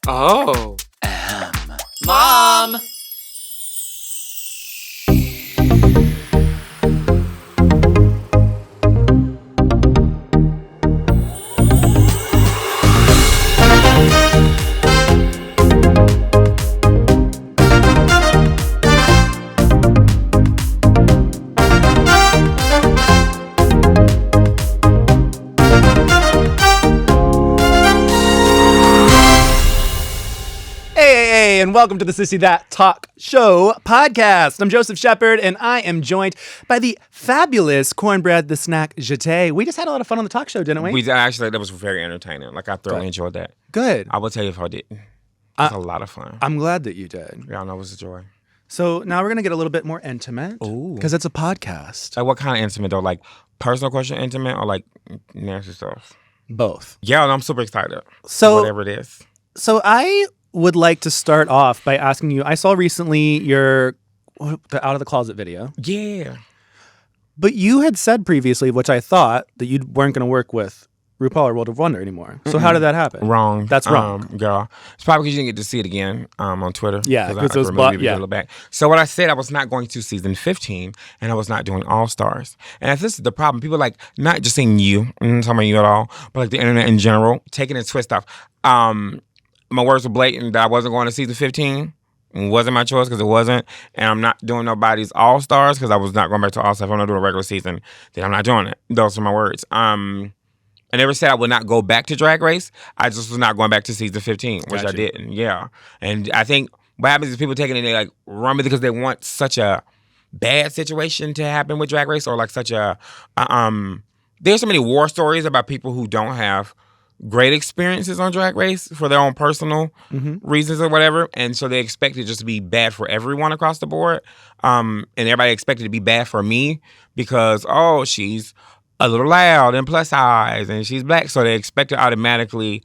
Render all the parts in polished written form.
Oh. Mom! And welcome to the Sissy That Talk Show podcast. I'm Joseph Shepard, and I am joined by the fabulous Kornbread, the snack JETÉ. We just had a lot of fun on the talk show, didn't we? We actually, that was very entertaining. Like, I thoroughly enjoyed that. Good. I will tell you if I didn't. It was a lot of fun. I'm glad that you did. Yeah, I know it was a joy. So now we're going to get a little bit more intimate. Ooh. Because it's a podcast. Like, what kind of intimate, though? Like, personal question intimate or, like, nasty stuff? Both. Yeah, I'm super excited. So whatever it is. So I would like to start off by asking you, I saw recently the Out of the Closet video. Yeah. But you had said previously, which I thought, that you weren't going to work with RuPaul or World of Wonder anymore. So how did that happen? Wrong. That's wrong. Girl. It's probably because you didn't get to see it again on Twitter. Yeah, because it was back. So what I said, I was not going to season 15, and I was not doing All Stars. And if this is the problem, people like, not just saying you, I'm not talking about you at all, but like the internet in general, taking a twist off. My words were blatant that I wasn't going to season 15. It wasn't my choice because it wasn't. And I'm not doing nobody's All-Stars because I was not going back to All-Stars. If I'm not doing a regular season, then I'm not doing it. Those are my words. I never said I would not go back to Drag Race. I just was not going back to season 15, which I didn't. Yeah. And I think what happens is people taking it and they like run me because they want such a bad situation to happen with Drag Race or like such a... there's so many war stories about people who don't have great experiences on Drag Race for their own personal reasons or whatever, and so they expect it just to be bad for everyone across the board, and everybody expected it to be bad for me because, oh, she's a little loud and plus size and she's black, so they expected automatically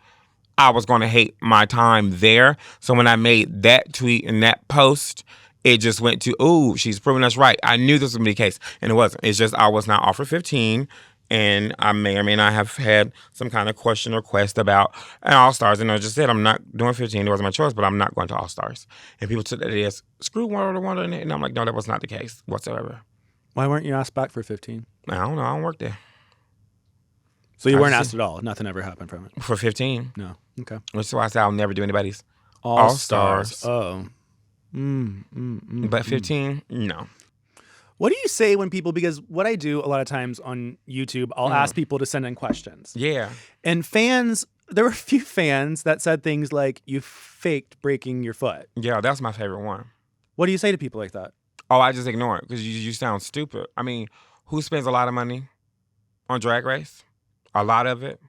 I was going to hate my time there. So when I made that tweet and that post, it just went to, ooh, she's proving us right. I knew this would be the case, and it wasn't. It's just I was not offered 15, and I may or may not have had some kind of question or quest about an All-Stars. And I just said, I'm not doing 15. It wasn't my choice, but I'm not going to All-Stars. And people took that as, screw World of Wonder. And I'm like, no, that was not the case whatsoever. Why weren't you asked back for 15? I don't know. I don't work there. So you weren't asked at all? Nothing ever happened from it? For 15? No. Okay. Which is why I said I'll never do anybody's All-Stars. All-Stars. Oh. But 15? No. What do you say when people, because what I do a lot of times on YouTube, I'll ask people to send in questions. Yeah. And fans, there were a few fans that said things like, you faked breaking your foot. Yeah, that's my favorite one. What do you say to people like that? Oh, I just ignore it because you sound stupid. I mean, who spends a lot of money on Drag Race? A lot of it.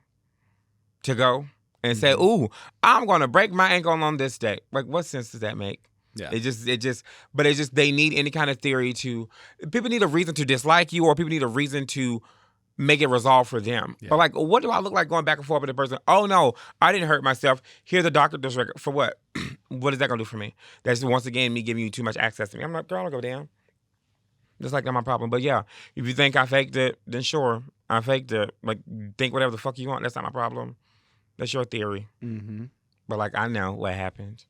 To go and say, ooh, I'm going to break my ankle on this day. Like, what sense does that make? Yeah. They need any kind of theory people need a reason to dislike you or people need a reason to make it resolve for them. Yeah. But like, what do I look like going back and forth with the person? Oh no, I didn't hurt myself. Here's the doctor does record. For what? What is that going to do for me? That's once again me giving you too much access to me. I'm like, girl, I'll go down. Just like, not my problem. But yeah, if you think I faked it, then sure, I faked it. Like, think whatever the fuck you want. That's not my problem. That's your theory. Mm-hmm. But like, I know what happened.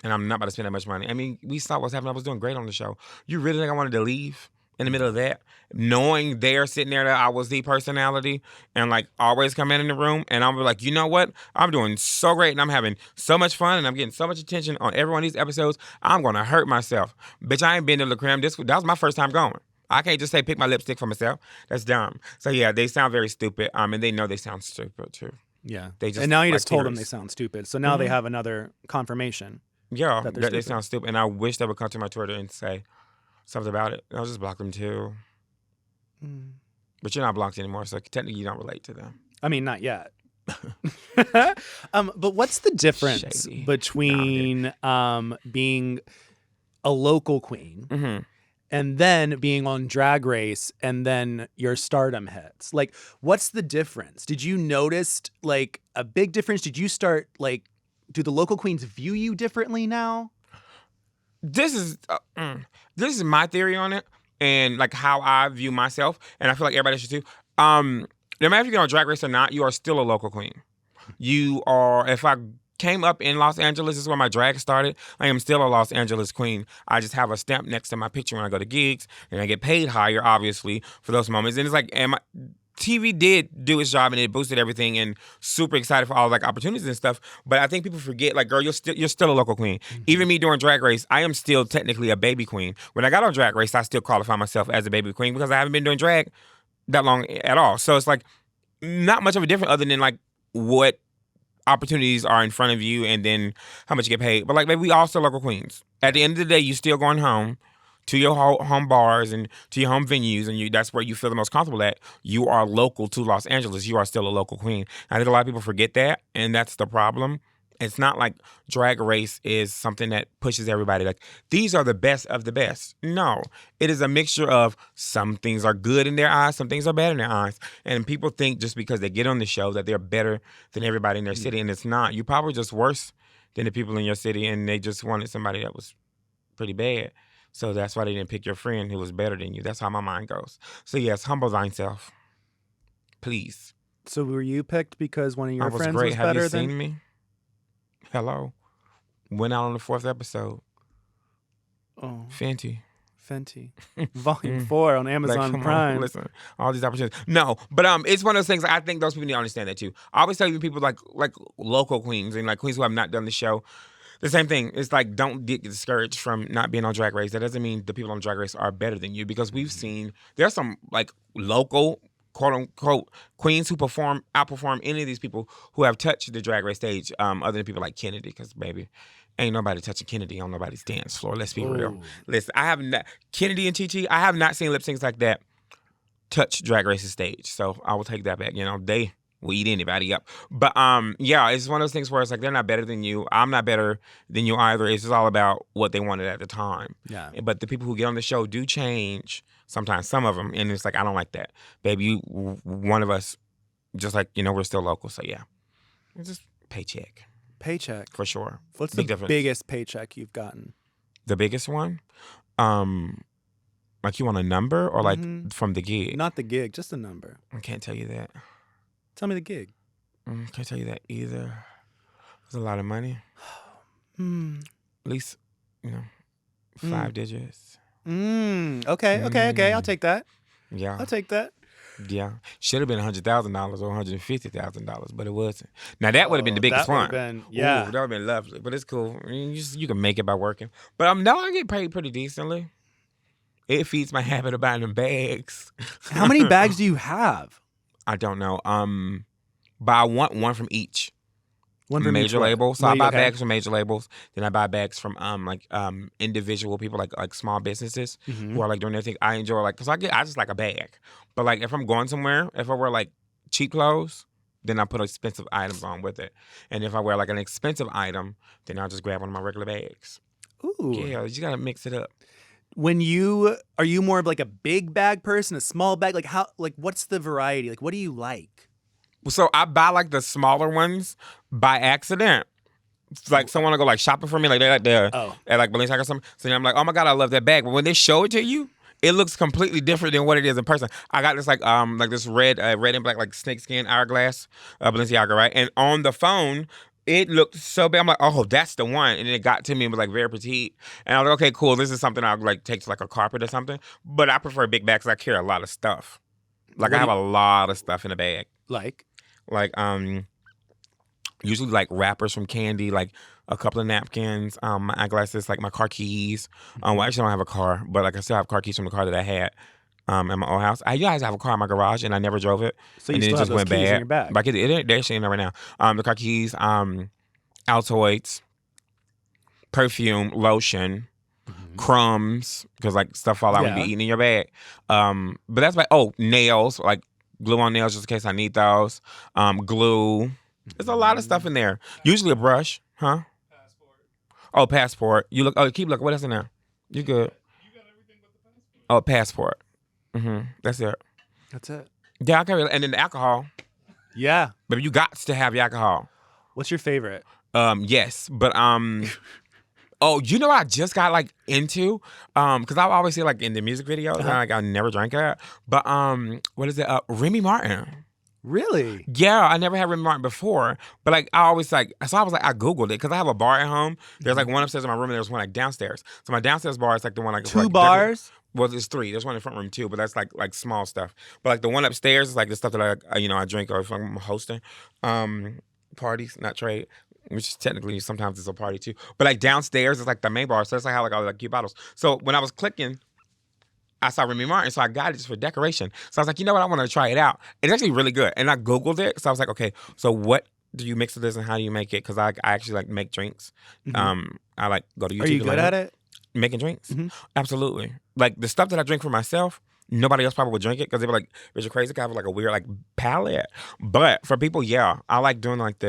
And I'm not about to spend that much money. I mean, we saw what's happening. I was doing great on the show. You really think I wanted to leave in the middle of that? Knowing they're sitting there that I was the personality and like always come in the room and I'm like, you know what? I'm doing so great and I'm having so much fun and I'm getting so much attention on every one of these episodes. I'm going to hurt myself. Bitch, I ain't been to La Creme. That was my first time going. I can't just say pick my lipstick for myself. That's dumb. So yeah, they sound very stupid. And they know they sound stupid too. Yeah. And now you just told them they sound stupid. So now they have another confirmation. Yeah, that they sound stupid. And I wish they would come to my Twitter and say something about it. I'll just block them too. But you're not blocked anymore, so technically you don't relate to them. I mean, not yet. But what's the difference between being a local queen and then being on Drag Race and then your stardom hits? Like, what's the difference? Did you notice, like, a big difference? Did you start, like, do the local queens view you differently now? This is my theory on it and, like, how I view myself, and I feel like everybody should too. No matter if you get on Drag Race or not, you are still a local queen. You are, if I came up in Los Angeles. This is where my drag started. I am still a Los Angeles queen. I just have a stamp next to my picture when I go to gigs, and I get paid higher, obviously, for those moments. And it's like, TV did do its job and it boosted everything, and super excited for all like opportunities and stuff. But I think people forget, like, girl, you're still a local queen. Even me doing Drag Race, I am still technically a baby queen. When I got on Drag Race, I still qualify myself as a baby queen because I haven't been doing drag that long at all. So it's like not much of a difference other than like what opportunities are in front of you and then how much you get paid. But like, baby, we all still local queens. At the end of the day, you still going home to your home bars and to your home venues, and that's where you feel the most comfortable at. You are local to Los Angeles. You are still a local queen. I think a lot of people forget that, and that's the problem. It's not like Drag Race is something that pushes everybody. Like, these are the best of the best. No. It is a mixture of some things are good in their eyes, some things are bad in their eyes. And people think just because they get on the show that they're better than everybody in their city, and it's not. You're probably just worse than the people in your city, and they just wanted somebody that was pretty bad. So that's why they didn't pick your friend who was better than you. That's how my mind goes. So yes, humble thyself. Please. So were you picked because one of your friends great. was Have better you than seen me? Hello. Went out on the 4th episode. Oh, Fenty. Volume 4 on Amazon Come Prime. On, listen, all these opportunities. No, but it's one of those things. I think those people need to understand that too. I always tell you people like local queens and like queens who have not done the show. The same thing. It's like, don't get discouraged from not being on Drag Race. That doesn't mean the people on Drag Race are better than you, because we've seen there's some like local quote unquote queens who outperform any of these people who have touched the Drag Race stage, other than people like Kennedy, because baby, ain't nobody touching Kennedy on nobody's dance floor. Let's be real. Listen, I have not, Kennedy and TT, I have not seen lip syncs like that touch Drag Race's stage. So I will take that back. You know, they will eat anybody up. But yeah, it's one of those things where it's like, they're not better than you. I'm not better than you either. It's just all about what they wanted at the time. Yeah. But the people who get on the show do change sometimes, some of them. And it's like, I don't like that. Baby, one of us, just like, you know, we're still local. So yeah, it's just paycheck. For sure. What's Big the difference. biggest paycheck you've gotten? The biggest one? Like, you want a number or like from the gig? Not the gig, just a number. I can't tell you that. Tell me the gig. Can't tell you that either. It's a lot of money. At least, you know, 5 digits. Okay. I'll take that. Yeah. I'll take that. Yeah. Should have been $100,000 or $150,000, but it wasn't. Now, that would have been the biggest one. Yeah. Ooh, that would have been lovely, but it's cool. I mean, you can make it by working. But no, I get paid pretty decently. It feeds my habit of buying them bags. How many bags do you have? I don't know. But I want one from each. One from major each labels. So I buy okay. bags from major labels. Then I buy bags from individual people, like small businesses who are like doing their thing. I enjoy because I just like a bag. But like if I'm going somewhere, if I wear like cheap clothes, then I put expensive items on with it. And if I wear like an expensive item, then I'll just grab one of my regular bags. Ooh. Yeah, you gotta mix it up. Are you more of like a big bag person, a small bag? Like what's the variety? Like, what do you like? So I buy like the smaller ones by accident. Like someone will go like shopping for me, like they're like at like Balenciaga or something. So then I'm like, oh my God, I love that bag. But when they show it to you, it looks completely different than what it is in person. I got this like this red and black like snakeskin hourglass Balenciaga, right? And on the phone, it looked so bad. I'm like, oh, that's the one. And then it got to me and was like very petite. And I was like, okay, cool. This is something I'll like take to like a carpet or something. But I prefer big bags because I carry a lot of stuff. Like I have a lot of stuff in a bag. Like usually like wrappers from Candy, like a couple of napkins, my eyeglasses, like my car keys. Well, actually I don't have a car, but like I still have car keys from the car that I had at my old house. I used to have a car in my garage and I never drove it. So you still have those keys in your bag? But they're actually in there right now. The car keys, Altoids, perfume, lotion, crumbs, because like stuff fall out when you be eating in your bag. But that's like, nails, like glue on nails just in case I need those. Glue. There's a lot of stuff in there. Usually a brush, huh? Passport. You look. Keep looking. What else in there? You good? You got everything but the passport. That's it. That's it. Yeah, I carry. And then the alcohol. Yeah. But you got to have your alcohol. What's your favorite? Yes, but you know what I just got like into? Because I always see like in the music videos, and, like I never drank that. But what is it? Remy Martin. Really? Yeah, I never had Remy Martin before, but like I always like, so I was like, I googled it because I have a bar at home. There's like one upstairs in my room, and there's one like downstairs. So my downstairs bar is like the one like Two like, bars? well, there's 3. There's one in the front room too, but that's like small stuff. But like the one upstairs is like the stuff that I drink or if I'm hosting parties, not trade. Which technically sometimes it's a party too. But like downstairs is like the main bar, so that's like how like all the cute bottles. So when I was clicking, I saw Remy Martin, so I got it just for decoration. So I was like, you know what, I want to try it out. It's actually really good. And I Googled it, so I was like, okay, so what do you mix with this and how do you make it? Because I actually like make drinks. I like go to YouTube. Are you good at it? Making drinks? Absolutely. Like the stuff that I drink for myself, nobody else probably would drink it because they were like, "Bitch, you're crazy." I have like a weird like palate. But for people, yeah, I like doing like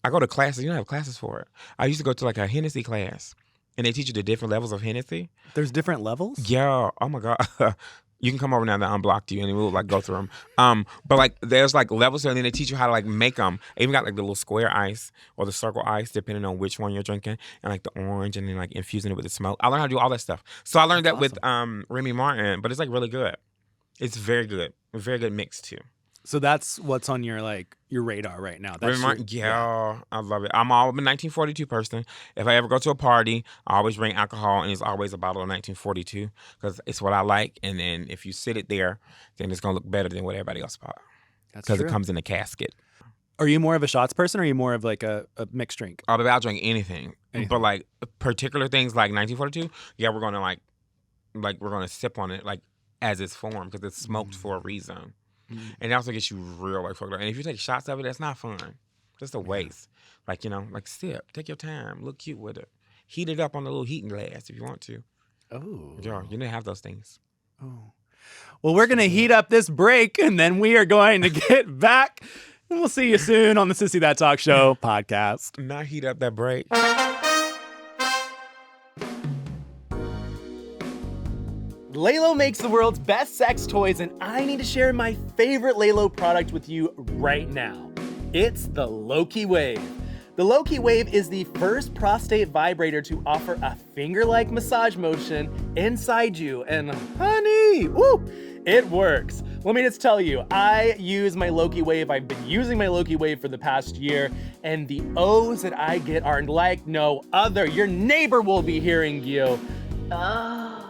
I go to classes. You don't have classes for it. I used to go to like a Hennessy class, and they teach you the different levels of Hennessy. There's different levels? Yeah. Oh my God. You can come over now that I unblocked you, and we'll like go through them. But like there's like levels, and then they teach you how to like make them. I even got like the little square ice or the circle ice, depending on which one you're drinking, and like the orange, and then like infusing it with the smoke. I learned how to do all that stuff. So I learned that with Remy Martin, but it's like really good. It's very good, very good mix too. So that's what's on your radar right now. That's Remy Martin, yeah, I love it. I'm a 1942 person. If I ever go to a party, I always bring alcohol, and it's always a bottle of 1942 because it's what I like. And then if you sit it there, then it's gonna look better than what everybody else bought. That's because true. it comes in a casket. Are you more of a shots person, or are you more of like a mixed drink? I'll drink anything, but like particular things like 1942, yeah, we're gonna sip on it like as it's formed because it's smoked for a reason. And it also gets you real like fucked up. And if you take shots of it, that's not fun. Just a waste. Like, like sip. Take your time. Look cute with it. Heat it up on a little heating glass if you want to. Oh. Yeah, you didn't have those things. Oh. Well, we're going to heat up this break, and then we are going to get back. And we'll see you soon on the Sissy That Talk Show podcast. Not heat up that break. Lalo makes the world's best sex toys, and I need to share my favorite Lalo product with you right now. It's the Loki Wave. The Loki Wave is the first prostate vibrator to offer a finger-like massage motion inside you, and honey, woo, it works. Let me just tell you, I use my Loki Wave. I've been using my Loki Wave for the past year, and the O's that I get are like no other. Your neighbor will be hearing you. Lalo.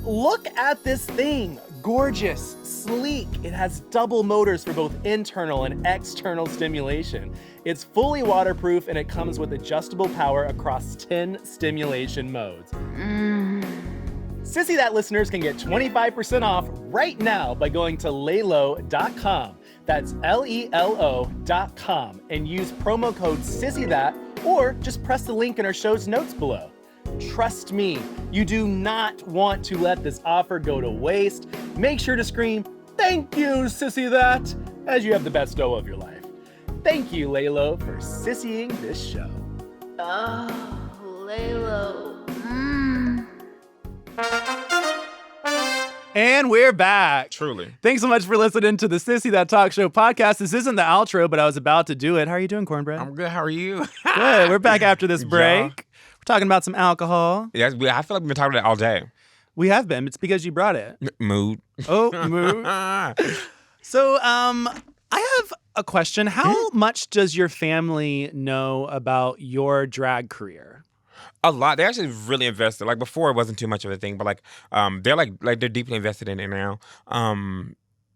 Look at this thing. Gorgeous, sleek. It has double motors for both internal and external stimulation. It's fully waterproof, and it comes with adjustable power across 10 stimulation modes. Sissy That listeners can get 25% off right now by going to Lelo.com. That's Lelo.com, and use promo code SissyThat, or just press the link in our show's notes below. Trust me, you do not want to let this offer go to waste. Make sure to scream, "Thank you, Sissy That," as you have the best dough of your life. Thank you, Lalo, for sissying this show. Lalo. And we're back. Truly. Thanks so much for listening to the Sissy That Talk Show podcast. This isn't the outro, but I was about to do it. How are you doing, Kornbread? I'm good. How are you? Good. We're back after this break. Yeah. We're talking about some alcohol. Yeah, I feel like we've been talking about it all day. We have been. It's because you brought it. Mood. Oh, mood. So, I have a question. How much does your family know about your drag career? A lot. They're actually really invested. Like before, it wasn't too much of a thing, but like they're like they're deeply invested in it now.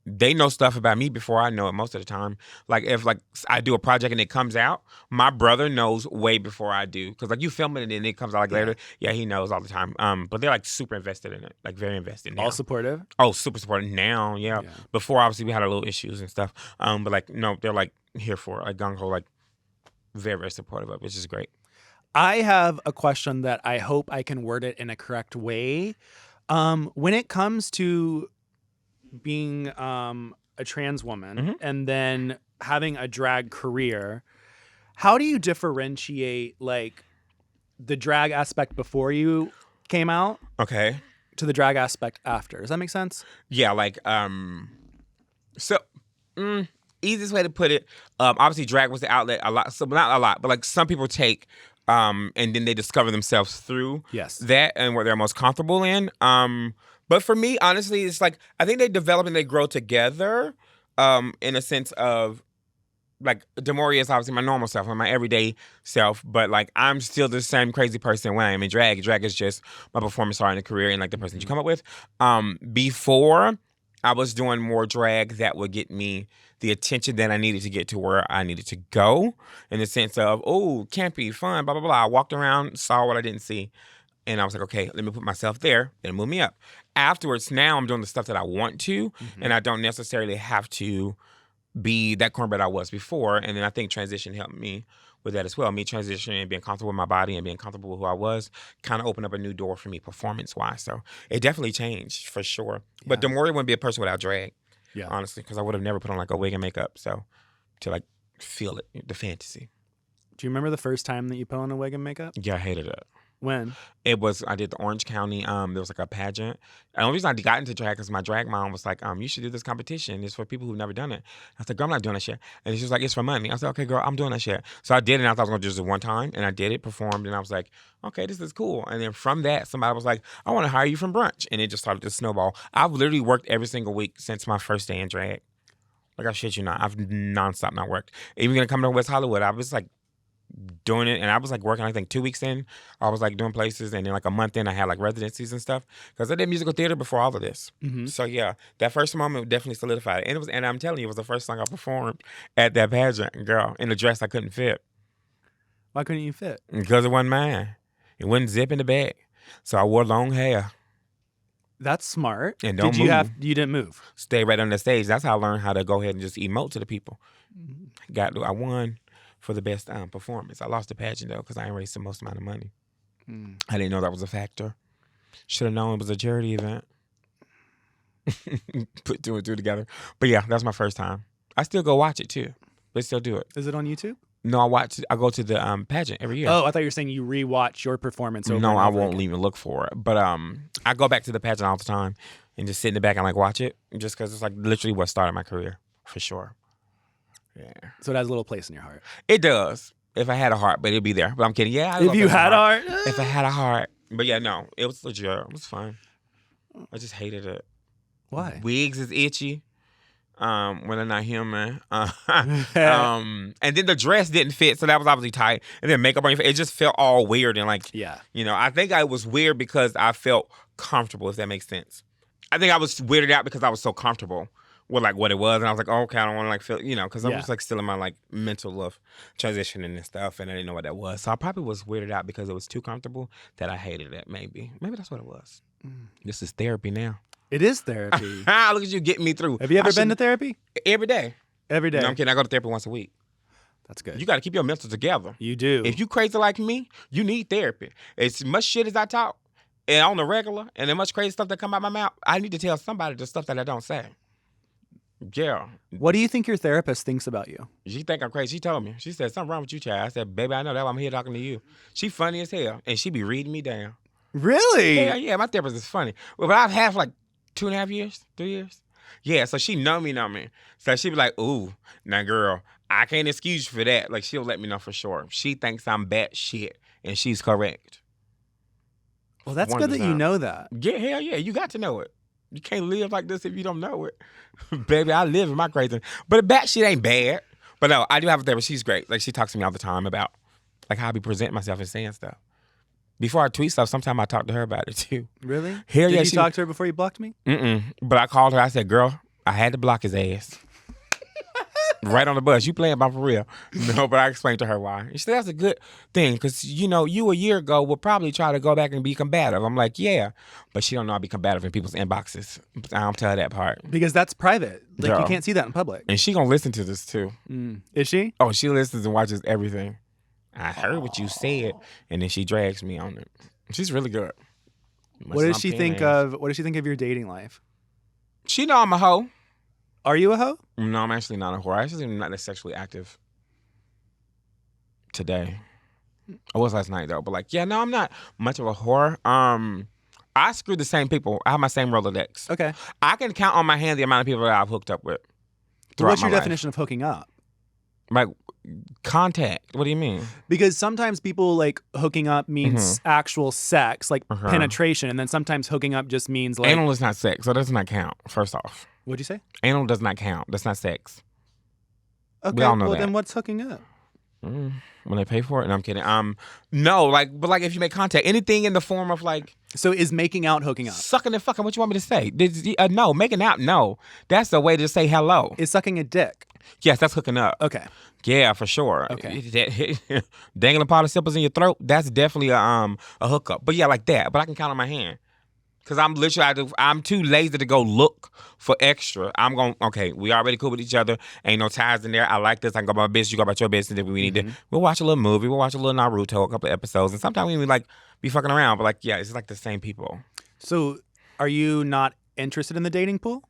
They know stuff about me before I know it most of the time. Like if like I do a project and it comes out, my brother knows way before I do. Cause like you film it and then it comes out like later. Yeah, he knows all the time. But they're like super invested in it, like very invested now. All supportive? Oh, super supportive now. Yeah. Before obviously we had a little issues and stuff. But like no, they're like here for it, like gung ho, like very very supportive of it, which is great. I have a question that I hope I can word it in a correct way. When it comes to being a trans woman and then having a drag career, how do you differentiate like the drag aspect before you came out Okay. to the drag aspect after? Does that make sense? Yeah, like easiest way to put it, obviously drag was the outlet a lot, so not a lot, but like some people take and then they discover themselves through Yes. that and what they're most comfortable in. But for me, honestly, it's like I think they develop and they grow together, in a sense of like Demoria is obviously my normal self, my everyday self, but like I'm still the same crazy person when I am in drag. Drag is just my performance art in a career and like the person you come up with. Before I was doing more drag that would get me the attention that I needed to get to where I needed to go, in the sense of, oh, campy, fun, blah, blah, blah. I walked around, saw what I didn't see, and I was like, okay, let me put myself there and move me up. Afterwards, now I'm doing the stuff that I want to, and I don't necessarily have to be that cornbread I was before. And then I think transition helped me with that as well. Me transitioning and being comfortable with my body and being comfortable with who I was kind of opened up a new door for me performance-wise. So it definitely changed for sure. Yeah. But Demoria wouldn't be a person without drag, honestly, because I would have never put on like a wig and makeup. So to like feel it, the fantasy. Do you remember the first time that you put on a wig and makeup? Yeah, I hated it. When? It was, I did the Orange County, there was like a pageant. And the only reason I got into drag is my drag mom was like, you should do this competition. It's for people who've never done it. I said, girl, I'm not doing that shit. And she was like, it's for money. I said, okay, girl, I'm doing that shit. So I did it, and I thought I was going to do this one time. And I did it, performed, and I was like, okay, this is cool. And then from that, somebody was like, I want to hire you from brunch. And it just started to snowball. I've literally worked every single week since my first day in drag. Like, I shit you not. I've nonstop not worked. Even going to come to West Hollywood, I was like, doing it, and I was like working, I think 2 weeks in, I was like doing places, and then like a month in, I had like residencies and stuff, because I did musical theater before all of this. So yeah, that first moment definitely solidified it. And I'm telling you, it was the first song I performed at that pageant, girl, in a dress I couldn't fit. Why couldn't you fit? Because it wasn't mine. It wouldn't zip in the back, so I wore long hair. That's smart. And don't move. You didn't move. Stay right on the stage. That's how I learned how to go ahead and just emote to the people. I won for the best performance. I lost the pageant, though, because I ain't raised the most amount of money. I didn't know that was a factor. Should have known it was a charity event. Put two and two together. But yeah, that's my first time. I still go watch it, too. They still do it. Is it on YouTube? No, I go to the pageant every year. Oh, I thought you were saying you rewatch your performance over No, and I over won't again. even look for it. But I go back to the pageant all the time and just sit in the back and like watch it, just because it's like literally what started my career, for sure. Yeah. So it has a little place in your heart. It does. If I had a heart, but it'd be there. But I'm kidding. Yeah. If you had a heart? If I had a heart. But yeah, no. It was legit. It was fun. I just hated it. Why? Wigs is itchy. When they're not human. And then the dress didn't fit, so that was obviously tight. And then makeup on your face. It just felt all weird and like, I think I was weird because I felt comfortable, if that makes sense. I think I was weirded out because I was so comfortable with like what it was, and I was like, oh, okay, I don't want to like feel, because I was like still in my like mental of transitioning and stuff, and I didn't know what that was. So I probably was weirded out because it was too comfortable that I hated it. Maybe that's what it was. This is therapy now. It is therapy. Look at you getting me through. Have you ever been to therapy? Every day. Every day. No, I'm kidding. I go to therapy once a week. That's good. You got to keep your mental together. You do. If you crazy like me, you need therapy. As much shit as I talk, and on the regular, and as much crazy stuff that come out my mouth, I need to tell somebody the stuff that I don't say. Yeah. What do you think your therapist thinks about you? She think I'm crazy. She told me. She said, something wrong with you, child. I said, baby, I know that why I'm here talking to you. She funny as hell, and she be reading me down. Really? Yeah, my therapist is funny. Well, but I've had like 2.5 years, 3 years. Yeah, so she know me. So she be like, ooh, now girl, I can't excuse you for that. Like, she'll let me know for sure. She thinks I'm bad shit, and she's correct. Well, that's good that you know that. Yeah, hell yeah, you got to know it. You can't live like this if you don't know it. Baby, I live in my crazy. But the bad shit ain't bad. But no, I do have a therapist. She's great. Like, she talks to me all the time about like how I be presenting myself and saying stuff. Before I tweet stuff, sometimes I talk to her about it too. Really? Hell yeah. Did you talk to her before you blocked me? But I called her. I said, girl, I had to block his ass. Right on the bus. You playing about for real. No, but I explained to her why. She said, that's a good thing because, you a year ago would probably try to go back and be combative. I'm like, yeah. But she don't know how to be combative in people's inboxes. I don't tell her that part. Because that's private. Like, Girl. you can't see that in public. And she gonna listen to this too. Is she? Oh, she listens and watches everything. I heard what you said, and then she drags me on it. She's really good. What does she think of your dating life? She know I'm a hoe. Are you a hoe? No, I'm actually not a whore. I actually am not that sexually active today. I was last night though, but like, yeah, no, I'm not much of a whore. I screw the same people. I have my same Rolodex. Okay. I can count on my hand the amount of people that I've hooked up with. What's your definition of hooking up? Like contact. What do you mean? Because sometimes people like hooking up means actual sex, like penetration, and then sometimes hooking up just means like Anal is not sex, so that does not count. First off, what'd you say? anal does not count. That's not sex. Okay, We all know well that. then what's hooking up? When they pay for it, no, I'm kidding. No, like, but like if you make contact, anything in the form of like So is making out hooking up? sucking and fucking. What you want me to say? No, making out. No, that's the way to say hello. Is sucking a dick? Yes, that's hooking up. Okay. Yeah, for sure. Okay. Dangling participles in your throat, that's definitely a hookup. But yeah, like that. But I can count on my hand. Because I'm too lazy to go look for extra. I'm going, okay, we already cool with each other. Ain't no ties in there. I like this. I can go about my business. You go about your business. If we need to, we'll watch a little movie. We'll watch a little Naruto, a couple of episodes. And sometimes we even like be fucking around. But like, yeah, it's like the same people. So are you not interested in the dating pool?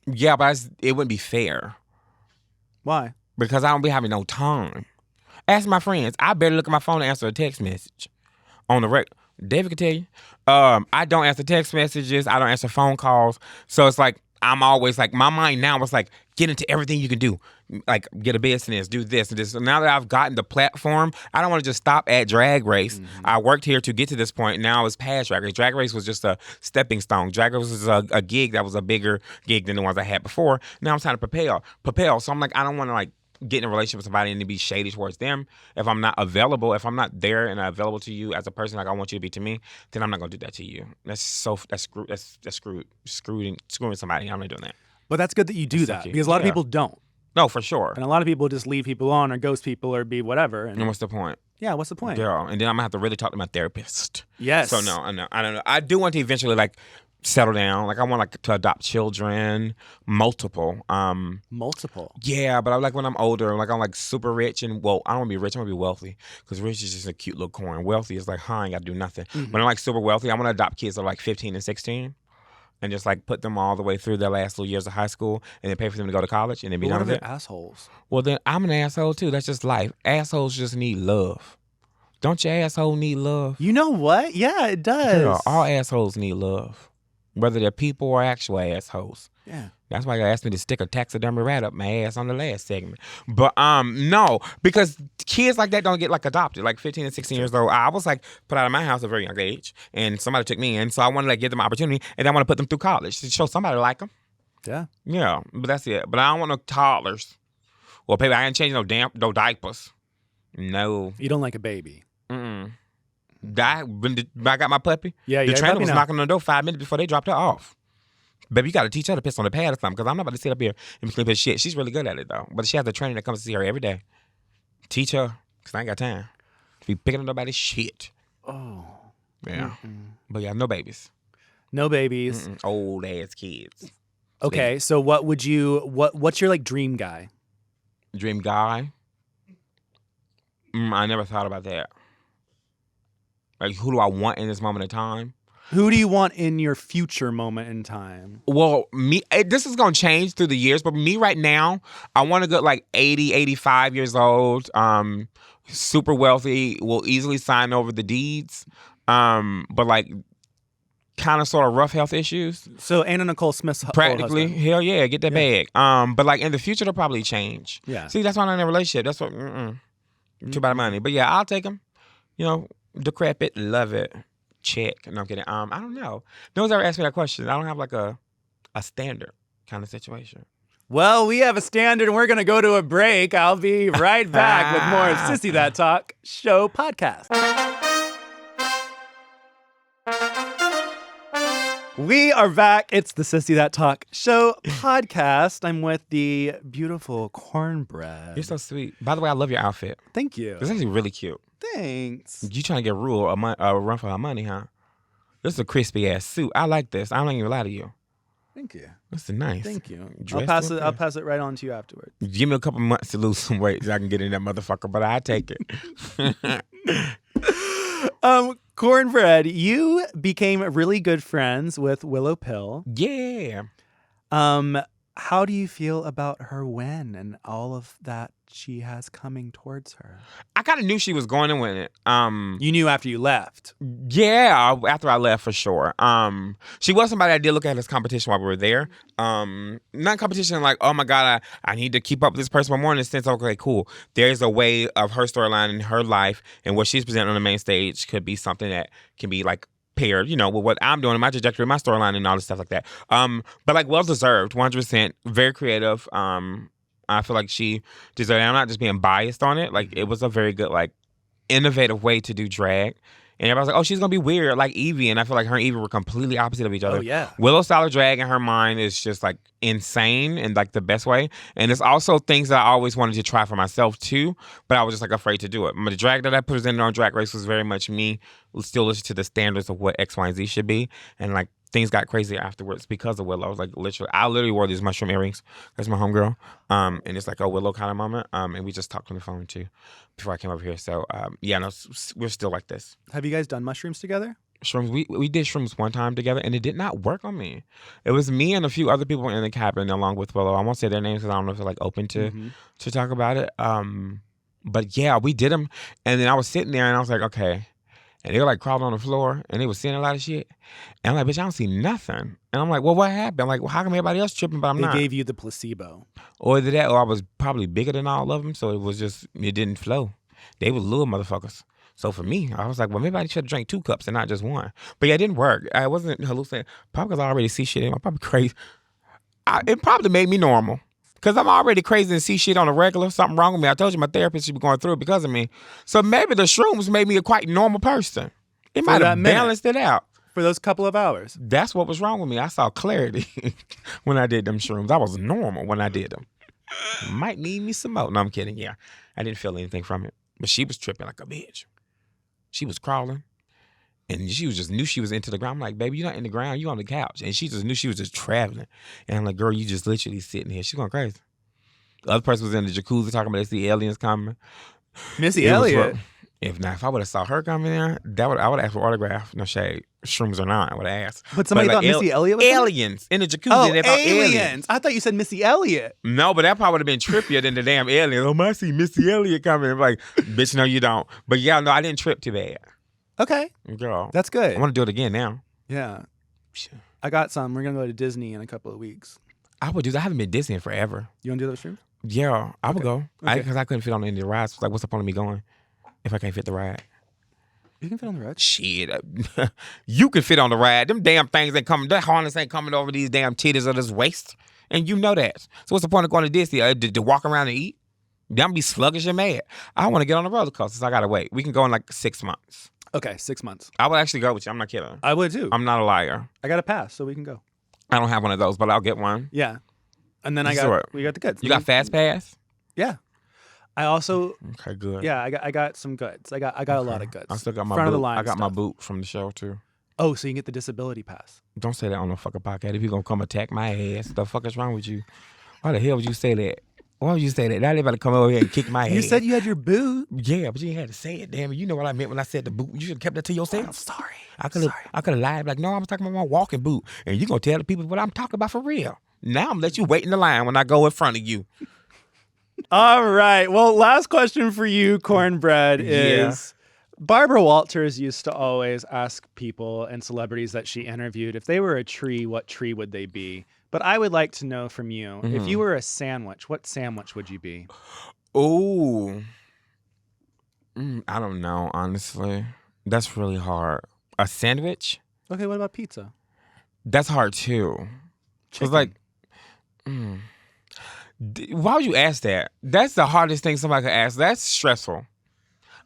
Yeah, but it wouldn't be fair. Why? Because I don't be having no time. Ask my friends. I barely look at my phone and answer a text message on the record. David can tell you. I don't answer text messages. I don't answer phone calls. So it's like I'm always like my mind now is like get into everything you can do. Like get a business, do this and this. So now that I've gotten the platform, I don't want to just stop at Drag Race. I worked here to get to this point. Now it's past Drag Race. Drag Race was just a stepping stone. Drag Race was a gig that was a bigger gig than the ones I had before. Now I'm trying to propel. So I'm like I don't want to like get in a relationship with somebody and to be shady towards them. If I'm not available, if I'm not there and available to you as a person like I want you to be to me, then I'm not gonna do that to you. That's screwing somebody. I'm not doing that. But that's good that you do that because a lot of people don't. No, for sure. And a lot of people just leave people on or ghost people or be whatever. And what's the point? Yeah, what's the point? Girl, and then I'm gonna have to really talk to my therapist. Yes. So no, I don't know. I do want to eventually like settle down. Like I want like to adopt children, multiple. Multiple. Yeah, but I like when I'm older, like I'm like super rich and well, I don't want to be rich. I want to be wealthy because rich is just a cute little coin. Wealthy is like, I ain't got to do nothing. But I'm like super wealthy. I want to adopt kids that are like 15 and 16 and just like put them all the way through their last little years of high school and then pay for them to go to college and then be But done what with are it. they assholes? Well, then I'm an asshole too. That's just life. Assholes just need love. Don't your asshole need love? You know what? Yeah, it does. Girl, all assholes need love. Whether they're people or actual assholes. Yeah. That's why you asked me to stick a taxidermy rat up my ass on the last segment. But no, because kids like that don't get like adopted. Like 15 and 16 years old, I was like put out of my house at a very young age, and somebody took me in, so I wanted to like give them an opportunity, and I want to put them through college to show somebody like them. Yeah. Yeah, but that's it. But I don't want no toddlers. Well, baby, I ain't changing no diapers. No. You don't like a baby. When I got my puppy, Yeah, the yeah, trainer puppy was now. knocking on the door 5 minutes before they dropped her off. Baby, you got to teach her to piss on the pad or something because I'm not about to sit up here and clean her shit. She's really good at it, though. But she has a trainer that comes to see her every day. Teach her because I ain't got time to be picking up nobody's shit. Oh. Yeah. But yeah, no babies. No babies. Old ass kids. Okay, so what's your like dream guy? Dream guy? I never thought about that. Like, who do I want in this moment in time? Who do you want in your future moment in time? Well, this is going to change through the years, but me right now, I want to go like 80, 85 years old, super wealthy, will easily sign over the deeds, but like kind of sort of rough health issues. So Anna Nicole Smith's Practically, old husband. hell yeah, get that bag. But like in the future, they'll probably change. Yeah. See, that's why I'm not in a relationship. That's what, too bad money. But yeah, I'll take them. You know, decrepit, love it. Check. No, I'm kidding. I don't know. No one's ever asked me that question. I don't have like a standard kind of situation. Well, we have a standard and we're going to go to a break. I'll be right back with more of Sissy That Talk Show podcast. We are back. It's the Sissy That Talk Show podcast. I'm with the beautiful Kornbread. You're so sweet. By the way, I love your outfit. Thank you. It's actually really cute. Thanks. You trying to get Rule a run for her money, huh? This is a crispy ass suit. I like this. I don't even lie to you. Thank you. This is nice. Thank you. Dressed I'll pass it right on to you afterwards. Give me a couple months to lose some weight so I can get in that motherfucker, but I take it. Kornbread, you became really good friends with Willow Pill. Yeah. How do you feel about her win and all of that she has coming towards her? I kind of knew she was going to win it. You knew after you left. Yeah, after I left for sure. She was somebody I did look at as competition while we were there. Not competition like, oh my God, I need to keep up with this person, but more in the sense, okay, cool. There's a way of her storyline in her life and what she's presenting on the main stage could be something that can be like paired, with what I'm doing in my trajectory, my storyline, and all this stuff like that. But like well deserved, 100%, very creative. I feel like she deserved it. I'm not just being biased on it. Like it was a very good, like innovative way to do drag. And everybody's like, oh, she's gonna be weird like Evie. And I feel like her and Evie were completely opposite of each other. Oh, yeah. Willow's style of drag in her mind is just like insane in like the best way. And it's also things that I always wanted to try for myself too, but I was just like afraid to do it. The drag that I presented on Drag Race was very much me still listening to the standards of what X, Y, and Z should be. And like things got crazy afterwards because of Willow. I was like I literally wore these mushroom earrings. That's my homegirl. And it's like a Willow kind of moment. And we just talked on the phone too before I came over here. So we're still like this. Have you guys done mushrooms together? Shrooms. We did shrooms one time together, and it did not work on me. It was me and a few other people in the cabin along with Willow. I won't say their names because I don't know if they're like open to talk about it. But yeah, we did them, and then I was sitting there, and I was like, okay. And they were like crawling on the floor, and they were seeing a lot of shit. And I'm like, bitch, I don't see nothing. And I'm like, well, what happened? I'm like, well, how come everybody else tripping, but I'm not? They gave you the placebo. Or either that, or I was probably bigger than all of them, so it didn't flow. They were little motherfuckers. So for me, I was like, well, maybe I should have drank 2 cups and not just 1. But yeah, it didn't work. I wasn't hallucinating. Probably because I already see shit. I'm probably crazy. It probably made me normal. Because I'm already crazy and see shit on a regular. Something wrong with me. I told you my therapist should be going through it because of me. So maybe the shrooms made me a quite normal person. It might have balanced it out. For those couple of hours. That's what was wrong with me. I saw clarity when I did them shrooms. I was normal when I did them. Might need me some more. No, I'm kidding. Yeah. I didn't feel anything from it. But she was tripping like a bitch. She was crawling. And she was just knew she was into the ground. I'm like, baby, you're not in the ground. You on the couch. And she just knew she was just traveling. And I'm like, girl, you just literally sitting here. She's going crazy. The other person was in the jacuzzi talking about they see aliens coming. Missy Elliott. If I would have saw her coming there, I would ask for autograph. No shade. Shrooms or not, I would have asked. But somebody thought Missy Elliott was aliens in the jacuzzi. Oh, they thought aliens. I thought you said Missy Elliott. No, but that probably would have been trippier than the damn aliens. Oh, I see Missy Elliott coming. I'm like, bitch, no, you don't. But yeah, no, I didn't trip too bad. Okay. Girl. That's good. I want to do it again now. Yeah. I got some. We're going to go to Disney in a couple of weeks. I would do that. I haven't been Disney in forever. You want to do those shrooms? Yeah, I would go. Okay. Because I couldn't fit on any of the rides. Like, what's the point of me going if I can't fit the ride? You can fit on the ride. Shit. You can fit on the ride. Them damn things ain't coming. That harness ain't coming over these damn titties or this waist. And you know that. So what's the point of going to Disney? To walk around and eat? I'm going to be sluggish and mad. I want to get on the roller coaster, so I got to wait. We can go in like 6 months. Okay, 6 months. I would actually go with you. I'm not kidding. I would too. I'm not a liar. I got a pass, so we can go. I don't have one of those, but I'll get one. Yeah. And then we got the goods. You got Fast Pass? Yeah. I also okay, good. Yeah, I got some goods. I got a lot of goods. I still got my front boot. Of the line I got stuff. my boot from the show too. Oh, so you can get the disability pass. Don't say that on no fucking podcast. If you gonna come attack my ass, the fuck is wrong with you? Why the hell would you say that? Why would you say that? Now they about to come over here and kick my ass. You said you had your boot. Yeah, but you ain't had to say it. Damn it, you know what I meant when I said the boot. You should have kept that to yourself. I'm sorry. I could have lied like, no, I was talking about my walking boot, and you gonna tell the people what I'm talking about for real. Now I'm gonna let you wait in the line when I go in front of you. All right. Well, last question for you, Kornbread, is Barbara Walters used to always ask people and celebrities that she interviewed if they were a tree, what tree would they be? But I would like to know from you, if you were a sandwich, what sandwich would you be? Ooh. I don't know, honestly. That's really hard. A sandwich? Okay, what about pizza? That's hard too. It's like, why would you ask that? That's the hardest thing somebody could ask. That's stressful.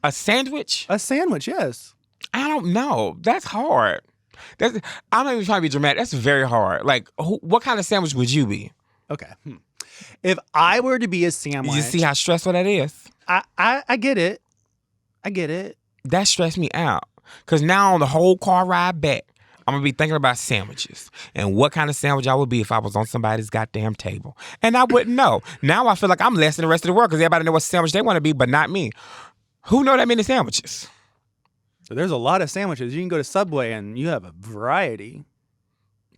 A sandwich? A sandwich, yes. I don't know. That's hard. I'm not even trying to be dramatic. That's very hard. Like, what kind of sandwich would you be? Okay. If I were to be a sandwich... You see how stressful that is? I get it. I get it. That stressed me out. Because now on the whole car ride back, I'm going to be thinking about sandwiches and what kind of sandwich I would be if I was on somebody's goddamn table. And I wouldn't know. Now I feel like I'm less than the rest of the world because everybody know what sandwich they want to be, but not me. Who know that many sandwiches? So there's a lot of sandwiches. You can go to Subway and you have a variety.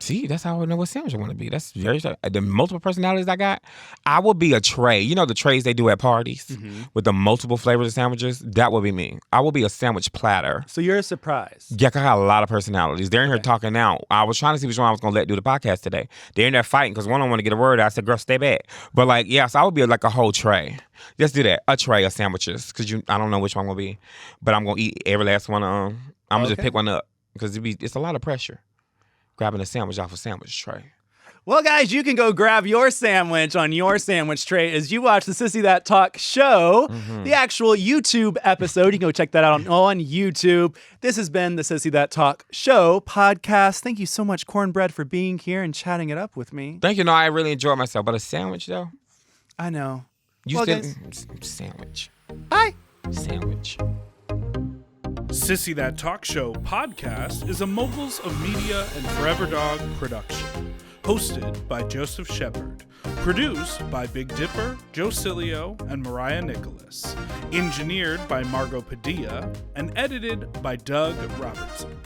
See, that's how I know what sandwich I want to be. That's very the multiple personalities I got. I would be a tray. You know the trays they do at parties with the multiple flavors of sandwiches? That would be me. I will be a sandwich platter. So you're a surprise. Yeah, I got a lot of personalities. They're in here talking now. I was trying to see which one I was going to let do the podcast today. They're in there fighting because one don't want to get a word out. I said, girl, stay back. But like, yeah, so I would be like a whole tray. Let's do that. A tray of sandwiches because I don't know which one I'm going to be. But I'm going to eat every last one. I'm going to just pick one up because it's a lot of pressure. Grabbing a sandwich off a sandwich tray. Well, guys, you can go grab your sandwich on your sandwich tray as you watch the Sissy That Talk show, the actual YouTube episode. You can go check that out on YouTube. This has been the Sissy That Talk show podcast. Thank you so much, Kornbread, for being here and chatting it up with me. Thank you. No, I really enjoyed myself. But a sandwich, though? I know. Sandwich. Bye. Sandwich. Sissy That Talk Show podcast is a Moguls of Media and Forever Dog production. Hosted by Joseph Shepard. Produced by Big Dipper, Joe Cilio, and Mariah Nicholas. Engineered by Margot Padilla. And edited by Doug Robertson.